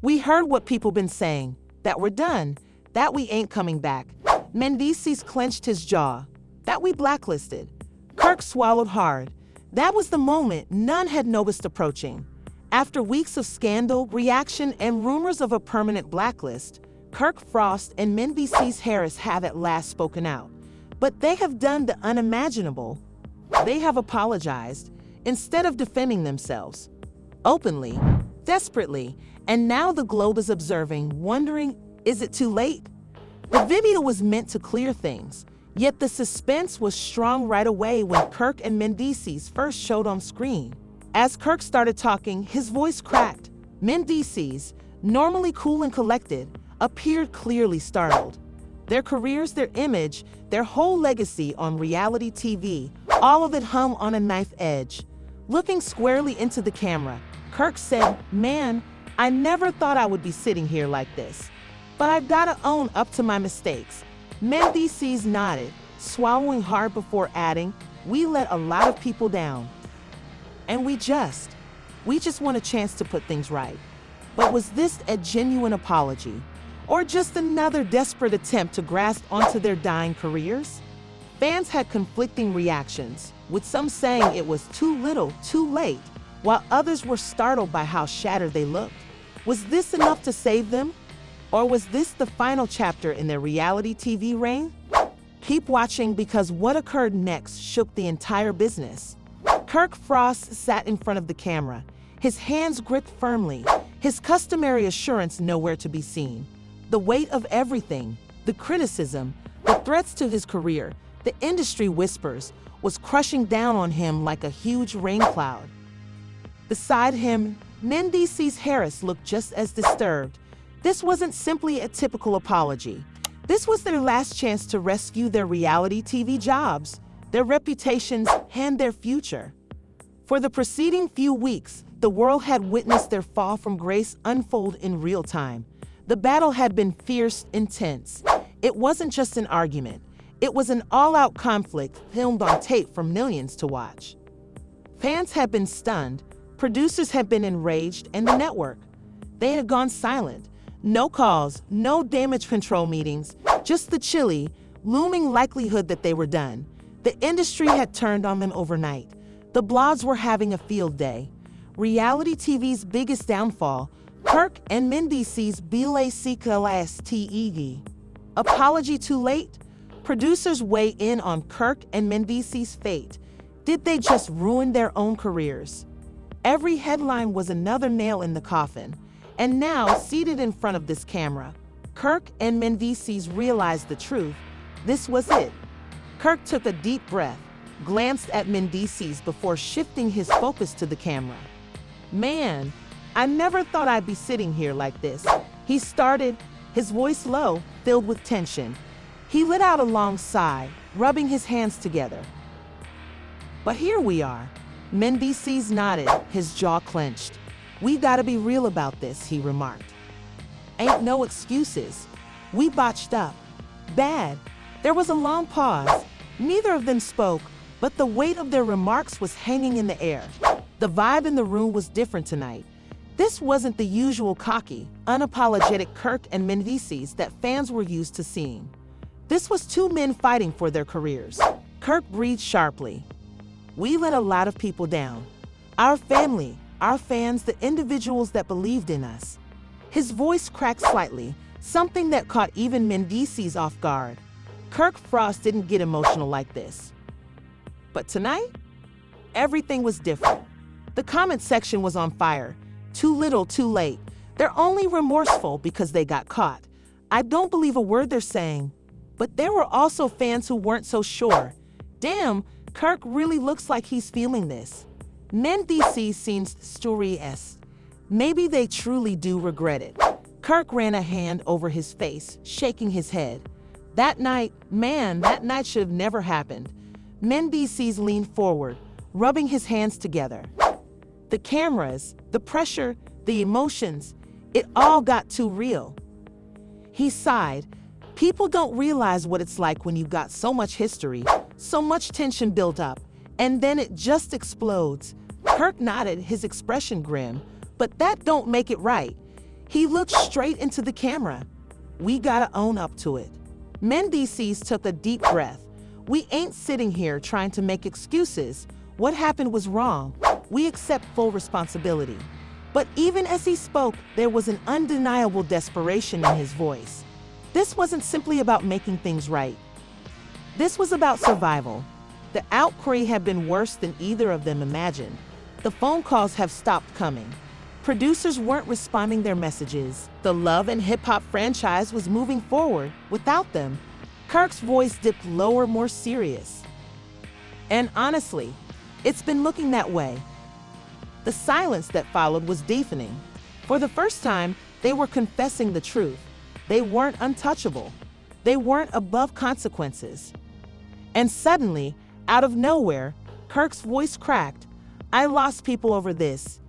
We heard what people been saying, that we're done, that we ain't coming back. Mendeecees clenched his jaw, that we blacklisted. Kirk swallowed hard. That was the moment none had noticed approaching. After weeks of scandal, reaction, and rumors of a permanent blacklist, Kirk Frost and Mendeecees Harris have at last spoken out. But they have done the unimaginable. They have apologized, instead of defending themselves. Openly, desperately, and now the globe is observing, wondering, is it too late? The video was meant to clear things, yet the suspense was strong right away when Kirk and Mendeecees first showed on screen. As Kirk started talking, his voice cracked. Mendeecees, normally cool and collected, appeared clearly startled. Their careers, their image, their whole legacy on reality TV, all of it hung on a knife edge. Looking squarely into the camera, Kirk said, "Man, I never thought I would be sitting here like this. But I've gotta own up to my mistakes." Mendeecees nodded, swallowing hard before adding, "We let a lot of people down. And we just want a chance to put things right." But was this a genuine apology? Or just another desperate attempt to grasp onto their dying careers? Fans had conflicting reactions, with some saying it was too little, too late, while others were startled by how shattered they looked. Was this enough to save them? Or was this the final chapter in their reality TV reign? Keep watching, because what occurred next shook the entire business. Kirk Frost sat in front of the camera, his hands gripped firmly, his customary assurance nowhere to be seen. The weight of everything, the criticism, the threats to his career, the industry whispers, was crushing down on him like a huge rain cloud. Beside him, Mendeecees Harris looked just as disturbed. This wasn't simply a typical apology. This was their last chance to rescue their reality TV jobs, their reputations, and their future. For the preceding few weeks, the world had witnessed their fall from grace unfold in real time. The battle had been fierce, intense. It wasn't just an argument. It was an all-out conflict filmed on tape for millions to watch. Fans had been stunned, producers had been enraged, and the network, they had gone silent. No calls, no damage control meetings, just the chilly, looming likelihood that they were done. The industry had turned on them overnight. The blogs were having a field day. Reality TV's biggest downfall, Kirk and Mendeecees Blacklisted. Apology too late? Producers weigh in on Kirk and Mendeecees' fate. Did they just ruin their own careers? Every headline was another nail in the coffin. And now, seated in front of this camera, Kirk and Mendeecees realized the truth. This was it. Kirk took a deep breath, glanced at Mendeecees before shifting his focus to the camera. "Man, I never thought I'd be sitting here like this," he started, his voice low, filled with tension. He let out a long sigh, rubbing his hands together. "But here we are." Mendeecees nodded, his jaw clenched. "We gotta be real about this," he remarked. "Ain't no excuses. We botched up. Bad." There was a long pause. Neither of them spoke, but the weight of their remarks was hanging in the air. The vibe in the room was different tonight. This wasn't the usual cocky, unapologetic Kirk and Mendeecees that fans were used to seeing. This was two men fighting for their careers. Kirk breathed sharply. "We let a lot of people down. Our family, our fans, the individuals that believed in us." His voice cracked slightly, something that caught even Mendeecees off guard. Kirk Frost didn't get emotional like this. But tonight, everything was different. The comment section was on fire. Too little, too late. They're only remorseful because they got caught. I don't believe a word they're saying. But there were also fans who weren't so sure. Damn, Kirk really looks like he's feeling this. Mendeecees seems story-esque. Maybe they truly do regret it. Kirk ran a hand over his face, shaking his head. That night should have never happened. Mendeecees leaned forward, rubbing his hands together. The cameras, the pressure, the emotions, it all got too real. He sighed. People don't realize what it's like when you've got so much history, so much tension built up, and then it just explodes. Kirk nodded, his expression grim. But that don't make it right. He looked straight into the camera. We gotta own up to it. Mendeecees took a deep breath. We ain't sitting here trying to make excuses. What happened was wrong. We accept full responsibility. But even as he spoke, there was an undeniable desperation in his voice. This wasn't simply about making things right. This was about survival. The outcry had been worse than either of them imagined. The phone calls have stopped coming. Producers weren't responding their messages. The love and hip-hop franchise was moving forward. Without them, Kirk's voice dipped lower, more serious. And honestly, it's been looking that way. The silence that followed was deafening. For the first time, they were confessing the truth. They weren't untouchable. They weren't above consequences. And suddenly, out of nowhere, Kirk's voice cracked. I lost people over this.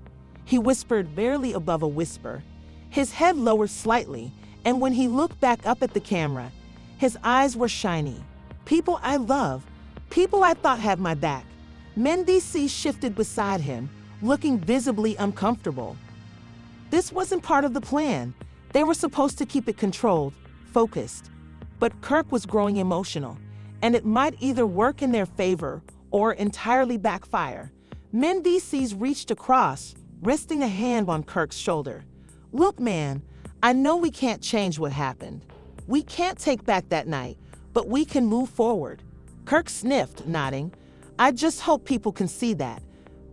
He whispered barely above a whisper. His head lowered slightly, and when he looked back up at the camera, his eyes were shiny. People I love, people I thought had my back. Mendeecees shifted beside him, looking visibly uncomfortable. This wasn't part of the plan. They were supposed to keep it controlled, focused. But Kirk was growing emotional, and it might either work in their favor or entirely backfire. Mendeecees reached across, resting a hand on Kirk's shoulder. Look, man, I know we can't change what happened. We can't take back that night, but we can move forward. Kirk sniffed, nodding. I just hope people can see that.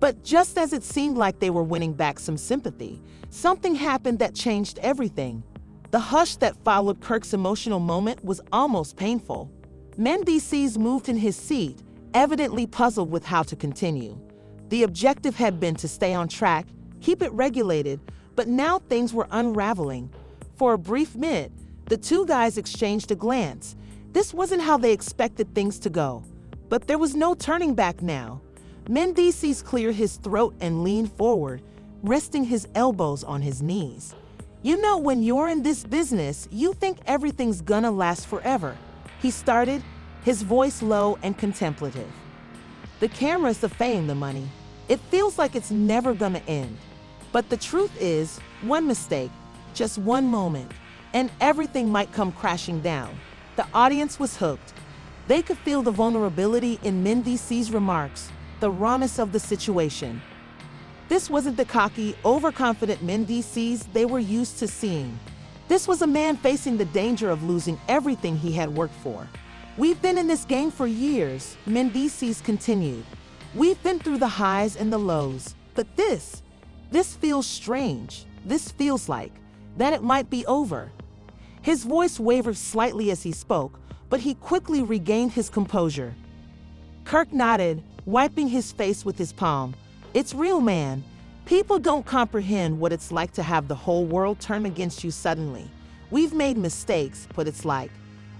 But just as it seemed like they were winning back some sympathy, something happened that changed everything. The hush that followed Kirk's emotional moment was almost painful. Mendeecees moved in his seat, evidently puzzled with how to continue. The objective had been to stay on track, keep it regulated, but now things were unraveling. For a brief minute, the two guys exchanged a glance. This wasn't how they expected things to go. But there was no turning back now. Mendeecees cleared his throat and leaned forward, resting his elbows on his knees. You know, when you're in this business, you think everything's gonna last forever. He started, his voice low and contemplative. The camera's the fame, the money. It feels like it's never gonna end. But the truth is, one mistake, just one moment, and everything might come crashing down. The audience was hooked. They could feel the vulnerability in Mendeecees' remarks, the rawness of the situation. This wasn't the cocky, overconfident Mendeecees they were used to seeing. This was a man facing the danger of losing everything he had worked for. We've been in this game for years, Mendeecees continued. We've been through the highs and the lows, but this feels strange. This feels like that it might be over. His voice wavered slightly as he spoke, but he quickly regained his composure. Kirk nodded, wiping his face with his palm. It's real, man. People don't comprehend what it's like to have the whole world turn against you suddenly. We've made mistakes, but it's like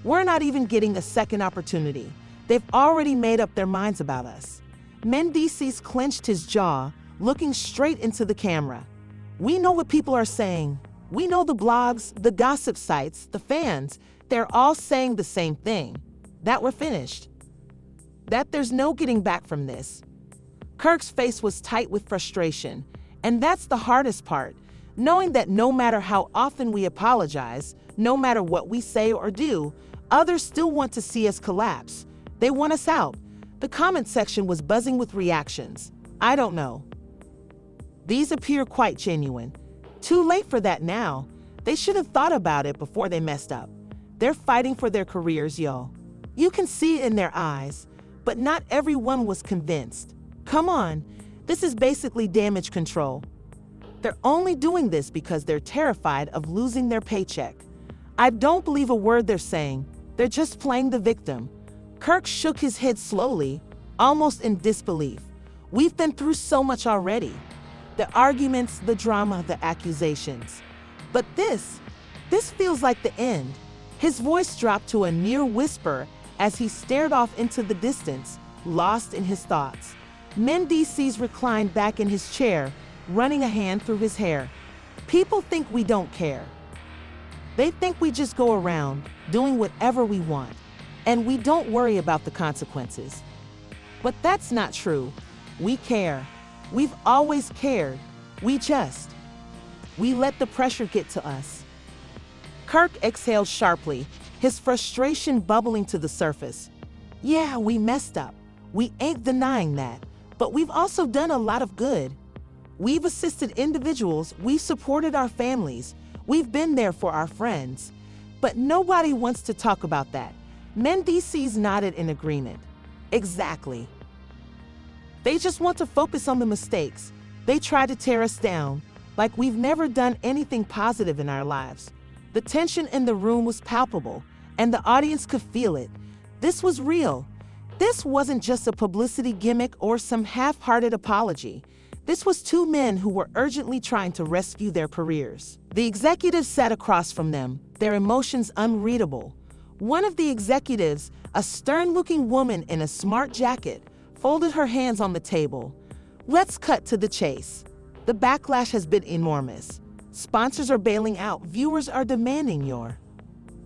we're not even getting a second opportunity. They've already made up their minds about us. Mendeecees clenched his jaw, looking straight into the camera. We know what people are saying. We know the blogs, the gossip sites, the fans. They're all saying the same thing. That we're finished. That there's no getting back from this. Kirk's face was tight with frustration, and that's the hardest part, knowing that no matter how often we apologize, no matter what we say or do, others still want to see us collapse. They want us out. The comment section was buzzing with reactions. I don't know. These appear quite genuine. Too late for that now. They should have thought about it before they messed up. They're fighting for their careers, yo. You can see it in their eyes, but not everyone was convinced. Come on, this is basically damage control. They're only doing this because they're terrified of losing their paycheck. I don't believe a word they're saying. They're just playing the victim. Kirk shook his head slowly, almost in disbelief. We've been through so much already. The arguments, the drama, the accusations. But this feels like the end. His voice dropped to a near whisper as he stared off into the distance, lost in his thoughts. Mendeecees reclined back in his chair, running a hand through his hair. People think we don't care. They think we just go around, doing whatever we want, and we don't worry about the consequences. But that's not true. We care. We've always cared. We just We let the pressure get to us. Kirk exhaled sharply, his frustration bubbling to the surface. Yeah, we messed up. We ain't denying that. But we've also done a lot of good. We've assisted individuals, we've supported our families, we've been there for our friends. But nobody wants to talk about that. Mendeecees nodded in agreement. Exactly. They just want to focus on the mistakes. They try to tear us down, like we've never done anything positive in our lives. The tension in the room was palpable, and the audience could feel it. This was real. This wasn't just a publicity gimmick or some half-hearted apology. This was two men who were urgently trying to rescue their careers. The executives sat across from them, their emotions unreadable. One of the executives, a stern-looking woman in a smart jacket, folded her hands on the table. Let's cut to the chase. The backlash has been enormous. Sponsors are bailing out, viewers are demanding your.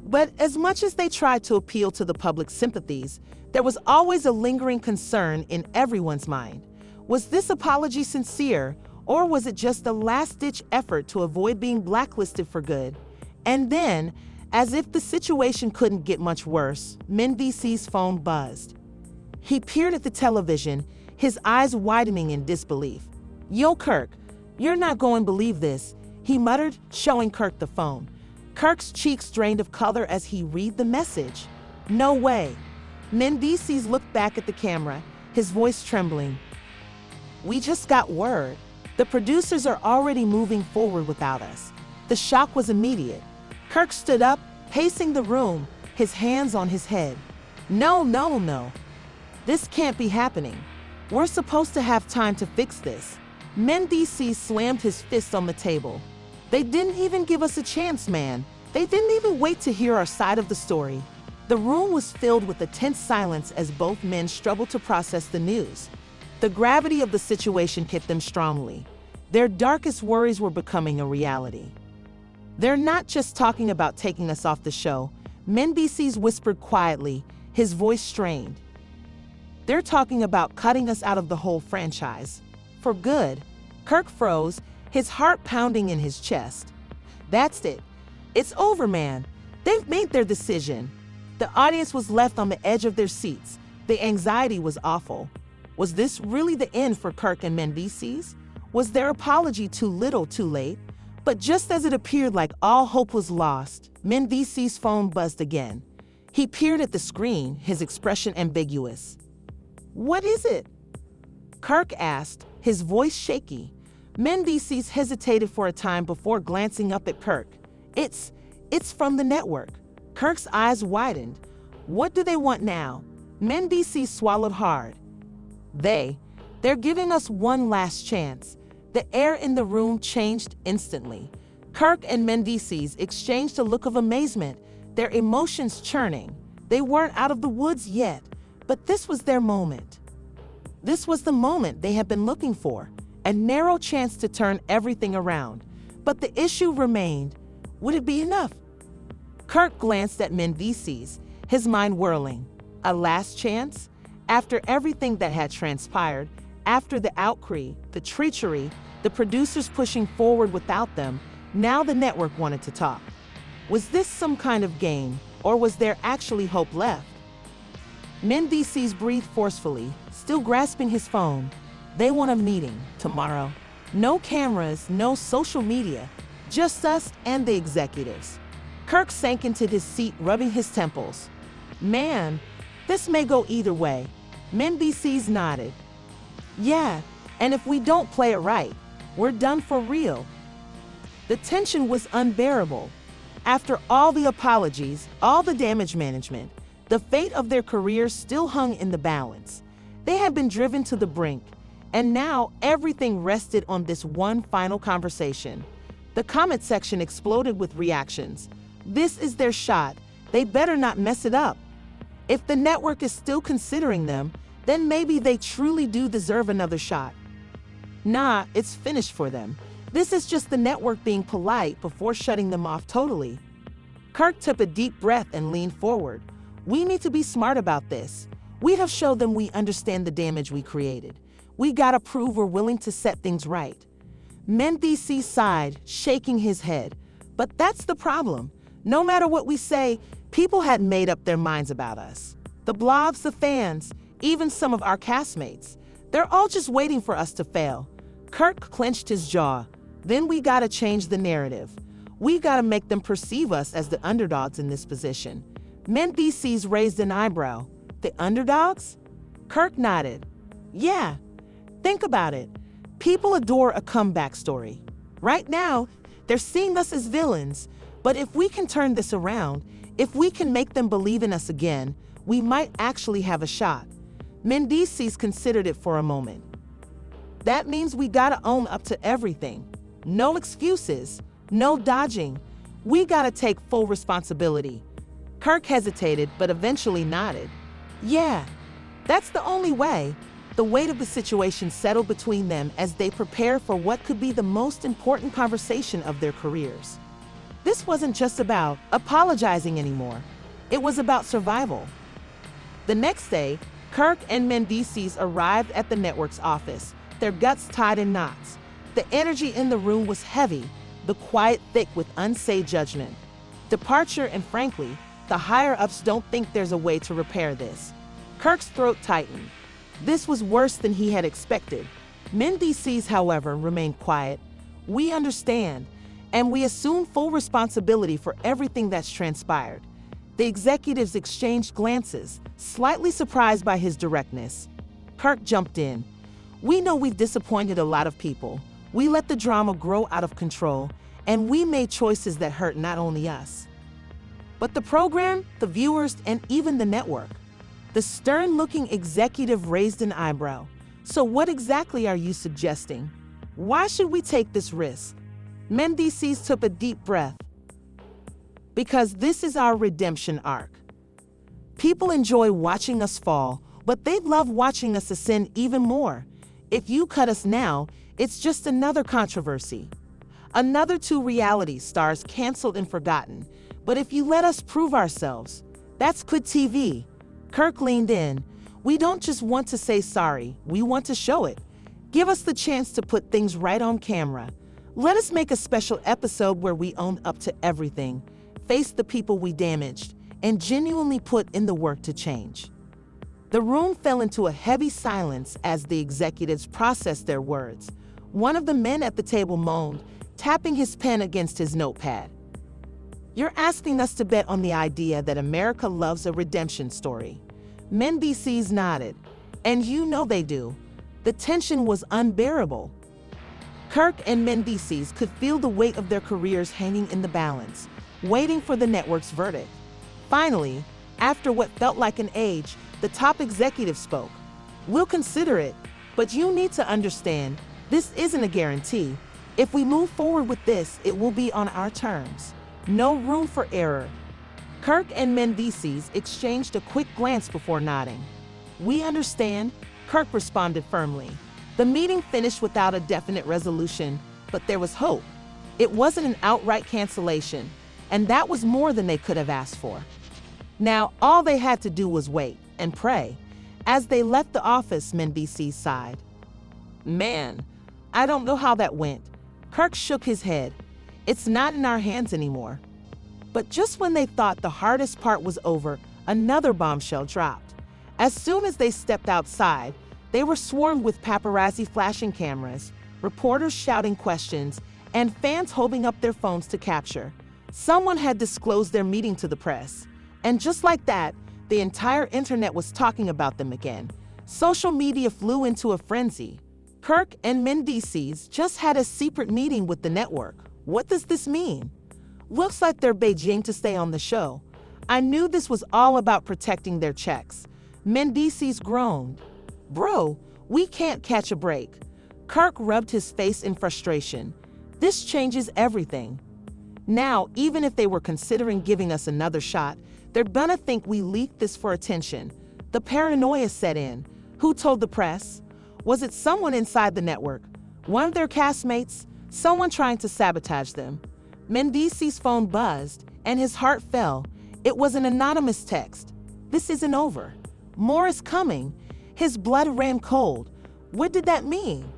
But as much as they tried to appeal to the public's sympathies, there was always a lingering concern in everyone's mind. Was this apology sincere, or was it just a last-ditch effort to avoid being blacklisted for good? And then, as if the situation couldn't get much worse, Mendeecees' phone buzzed. He peered at the television, his eyes widening in disbelief. Yo, Kirk, you're not going to believe this, he muttered, showing Kirk the phone. Kirk's cheeks drained of color as he read the message. No way. Mendeecees looked back at the camera, his voice trembling. We just got word. The producers are already moving forward without us. The shock was immediate. Kirk stood up, pacing the room, his hands on his head. No. This can't be happening. We're supposed to have time to fix this. Mendeecees slammed his fist on the table. They didn't even give us a chance, man. They didn't even wait to hear our side of the story. The room was filled with a tense silence as both men struggled to process the news. The gravity of the situation hit them strongly. Their darkest worries were becoming a reality. They're not just talking about taking us off the show, Mendeecees whispered quietly, his voice strained. They're talking about cutting us out of the whole franchise. For good. Kirk froze, his heart pounding in his chest. That's it. It's over, man. They've made their decision. The audience was left on the edge of their seats. The anxiety was awful. Was this really the end for Kirk and Mendeecees? Was their apology too little, too late? But just as it appeared like all hope was lost, Mendeecees' phone buzzed again. He peered at the screen, his expression ambiguous. What is it? Kirk asked, his voice shaky. Mendeecees hesitated for a time before glancing up at Kirk. It's from the network. Kirk's eyes widened. What do they want now? Mendeecees swallowed hard. They're giving us one last chance. The air in the room changed instantly. Kirk and Mendeecees exchanged a look of amazement, their emotions churning. They weren't out of the woods yet, but this was their moment. This was the moment they had been looking for, a narrow chance to turn everything around. But the issue remained. Would it be enough? Kirk glanced at Mendeecees, his mind whirling. A last chance? After everything that had transpired, after the outcry, the treachery, the producers pushing forward without them, now the network wanted to talk. Was this some kind of game, or was there actually hope left? Mendeecees breathed forcefully, still grasping his phone. They want a meeting tomorrow. No cameras, no social media, just us and the executives. Kirk sank into his seat, rubbing his temples. Man, this may go either way. Mendeecees nodded. Yeah, and if we don't play it right, we're done for real. The tension was unbearable. After all the apologies, all the damage management, the fate of their careers still hung in the balance. They had been driven to the brink, and now everything rested on this one final conversation. The comment section exploded with reactions. This is their shot. They better not mess it up. If the network is still considering them, then maybe they truly do deserve another shot. Nah, it's finished for them. This is just the network being polite before shutting them off totally. Kirk took a deep breath and leaned forward. We need to be smart about this. We have showed them we understand the damage we created. We gotta prove we're willing to set things right. Mendeecees sighed, shaking his head. But that's the problem. No matter what we say, people had made up their minds about us. The blogs, the fans, even some of our castmates. They're all just waiting for us to fail. Kirk clenched his jaw. Then we gotta change the narrative. We gotta make them perceive us as the underdogs in this position. Mendeecees raised an eyebrow. The underdogs? Kirk nodded. Yeah, think about it. People adore a comeback story. Right now, they're seeing us as villains, but if we can turn this around, if we can make them believe in us again, we might actually have a shot. Mendeecees considered it for a moment. That means we gotta own up to everything. No excuses, no dodging. We gotta take full responsibility. Kirk hesitated, but eventually nodded. Yeah, that's the only way. The weight of the situation settled between them as they prepare for what could be the most important conversation of their careers. This wasn't just about apologizing anymore. It was about survival. The next day, Kirk and Mendeecees arrived at the network's office, their guts tied in knots. The energy in the room was heavy, the quiet thick with unsaid judgment. Departure, and frankly, the higher-ups don't think there's a way to repair this. Kirk's throat tightened. This was worse than he had expected. Mendeecees, however, remained quiet. We understand, and we assume full responsibility for everything that's transpired. The executives exchanged glances, slightly surprised by his directness. Kirk jumped in. We know we've disappointed a lot of people. We let the drama grow out of control, and we made choices that hurt not only us, but the program, the viewers, and even the network. The stern-looking executive raised an eyebrow. So what exactly are you suggesting? Why should we take this risk? Mendeecees took a deep breath. Because this is our redemption arc. People enjoy watching us fall, but they'd love watching us ascend even more. If you cut us now, it's just another controversy. Another 2 reality stars canceled and forgotten. But if you let us prove ourselves, that's good TV. Kirk leaned in. We don't just want to say sorry, we want to show it. Give us the chance to put things right on camera. Let us make a special episode where we own up to everything, face the people we damaged, and genuinely put in the work to change. The room fell into a heavy silence as the executives processed their words. One of the men at the table moaned, tapping his pen against his notepad. You're asking us to bet on the idea that America loves a redemption story. Mendeecees nodded. And you know they do. The tension was unbearable. Kirk and Mendeecees could feel the weight of their careers hanging in the balance, waiting for the network's verdict. Finally, after what felt like an age, the top executive spoke. We'll consider it, but you need to understand, this isn't a guarantee. If we move forward with this, it will be on our terms. No room for error. Kirk and Mendeecees exchanged a quick glance before nodding. We understand, Kirk responded firmly. The meeting finished without a definite resolution, but there was hope. It wasn't an outright cancellation, and that was more than they could have asked for. Now, all they had to do was wait and pray. As they left the office, Mendeecees sighed. Man, I don't know how that went. Kirk shook his head. It's not in our hands anymore. But just when they thought the hardest part was over, another bombshell dropped. As soon as they stepped outside, they were swarmed with paparazzi flashing cameras, reporters shouting questions, and fans holding up their phones to capture. Someone had disclosed their meeting to the press. And just like that, the entire internet was talking about them again. Social media flew into a frenzy. Kirk and Mendeecees just had a secret meeting with the network. What does this mean? Looks like they're Beijing to stay on the show. I knew this was all about protecting their checks. Mendeecees groaned. Bro, we can't catch a break. Kirk rubbed his face in frustration. This changes everything. Now, even if they were considering giving us another shot, they're gonna think we leaked this for attention. The paranoia set in. Who told the press? Was it someone inside the network? One of their castmates? Someone trying to sabotage them? Mendeecees' phone buzzed, and his heart fell. It was an anonymous text. This isn't over. More is coming. His blood ran cold. What did that mean?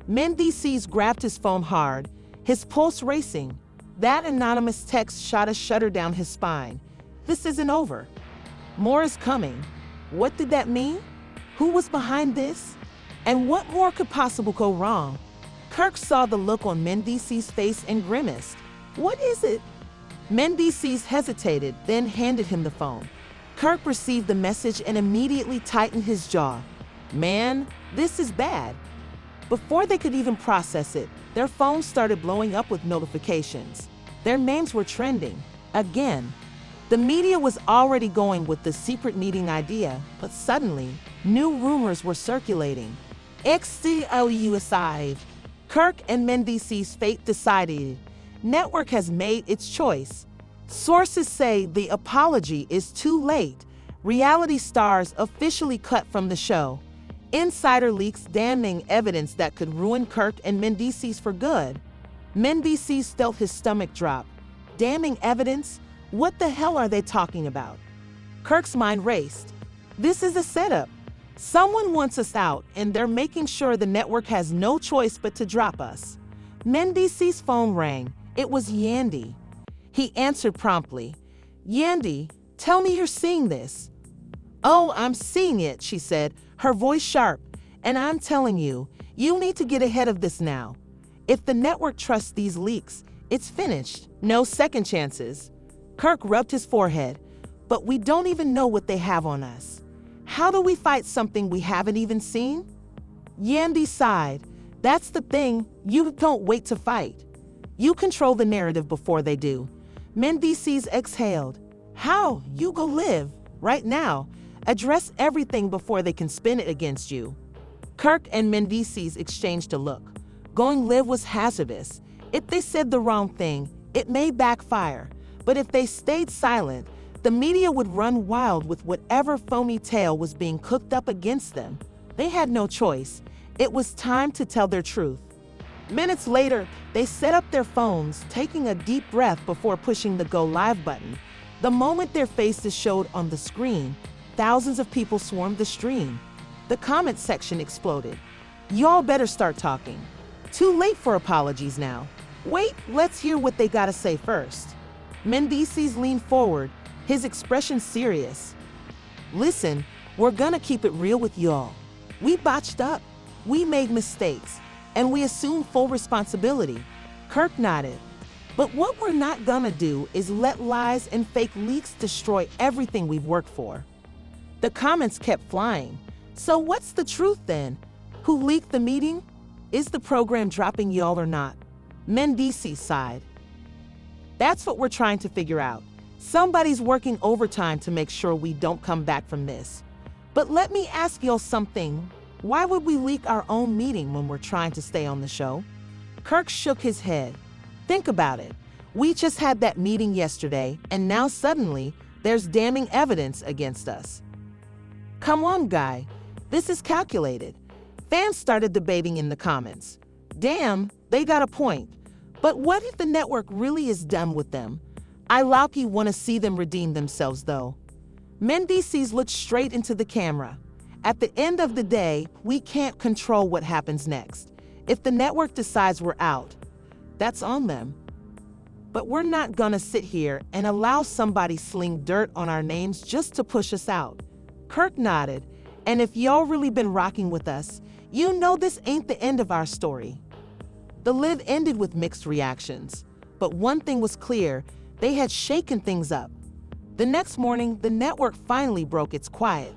Mendeecees grabbed his phone hard, his pulse racing. That anonymous text shot a shudder down his spine. This isn't over. More is coming. What did that mean? Who was behind this? And what more could possibly go wrong? Kirk saw the look on Mendeecees' face and grimaced. What is it? Mendeecees hesitated, then handed him the phone. Kirk received the message and immediately tightened his jaw. Man, this is bad. Before they could even process it, their phones started blowing up with notifications. Their names were trending. Again. The media was already going with the secret meeting idea, but suddenly, new rumors were circulating. XCOUSI. Kirk and Mendeecees' fate decided. Network has made its choice. Sources say the apology is too late. Reality stars officially cut from the show. Insider leaks damning evidence that could ruin Kirk and Mendeecees for good. Mendeecees felt his stomach drop. Damning evidence? What the hell are they talking about? Kirk's mind raced. This is a setup. Someone wants us out, and they're making sure the network has no choice but to drop us. Mendeecees' phone rang. It was Yandy. He answered promptly. Yandy, tell me you're seeing this. Oh, I'm seeing it, she said, her voice sharp. And I'm telling you, you need to get ahead of this now. If the network trusts these leaks, it's finished. No second chances. Kirk rubbed his forehead. But we don't even know what they have on us. How do we fight something we haven't even seen? Yandy sighed. That's the thing, you don't wait to fight. You control the narrative before they do. Mendeecees exhaled. How? You go live. Right now. Address everything before they can spin it against you. Kirk and Mendeecees exchanged a look. Going live was hazardous. If they said the wrong thing, it may backfire. But if they stayed silent, the media would run wild with whatever phony tale was being cooked up against them. They had no choice. It was time to tell their truth. Minutes later, they set up their phones, taking a deep breath before pushing the Go Live button. The moment their faces showed on the screen, thousands of people swarmed the stream. The comment section exploded. Y'all better start talking. Too late for apologies now. Wait, let's hear what they gotta say first. Mendeecees leaned forward, his expression serious. Listen, we're gonna keep it real with y'all. We botched up. We made mistakes. And we assume full responsibility. Kirk nodded. But what we're not gonna do is let lies and fake leaks destroy everything we've worked for. The comments kept flying. So what's the truth then? Who leaked the meeting? Is the program dropping y'all or not? Mendeecees sighed. That's what we're trying to figure out. Somebody's working overtime to make sure we don't come back from this. But let me ask y'all something. Why would we leak our own meeting when we're trying to stay on the show? Kirk shook his head. Think about it. We just had that meeting yesterday, and now suddenly, there's damning evidence against us. Come on, guy. This is calculated. Fans started debating in the comments. Damn, they got a point. But what if the network really is done with them? I low-key want to see them redeem themselves, though. Mendeecees looked straight into the camera. At the end of the day, we can't control what happens next. If the network decides we're out, that's on them. But we're not gonna sit here and allow somebody sling dirt on our names just to push us out. Kirk nodded, and if y'all really been rocking with us, you know this ain't the end of our story. The live ended with mixed reactions, but one thing was clear, they had shaken things up. The next morning, the network finally broke its quiet.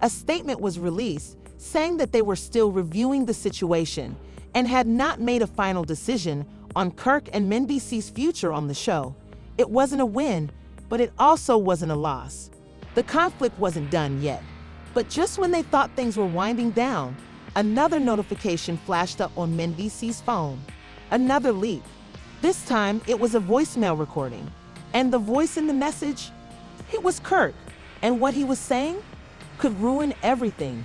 A statement was released saying that they were still reviewing the situation and had not made a final decision on Kirk and Mendeecees' future on the show. It wasn't a win, but it also wasn't a loss. The conflict wasn't done yet, but just when they thought things were winding down, another notification flashed up on Mendeecees' phone. Another leak. This time, it was a voicemail recording. And the voice in the message? It was Kirk. And what he was saying could ruin everything.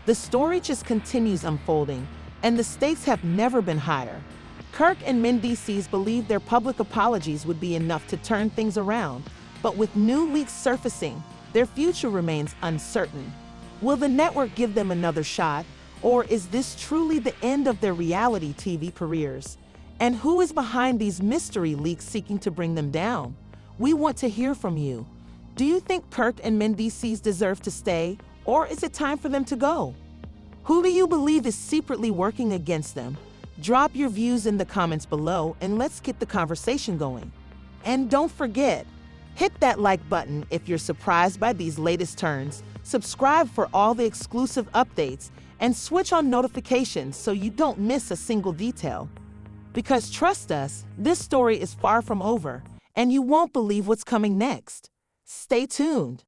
The story just continues unfolding, and the stakes have never been higher. Kirk and Mendeecees believed their public apologies would be enough to turn things around, but with new leaks surfacing, their future remains uncertain. Will the network give them another shot, Or is this truly the end of their reality TV careers? And who is behind these mystery leaks seeking to bring them down? We want to hear from you. Do you think Kirk and Mendeecees deserve to stay, or is it time for them to go? Who do you believe is secretly working against them? Drop your views in the comments below and let's get the conversation going. And don't forget, hit that like button if you're surprised by these latest turns, subscribe for all the exclusive updates, and switch on notifications so you don't miss a single detail. Because trust us, this story is far from over, and you won't believe what's coming next. Stay tuned.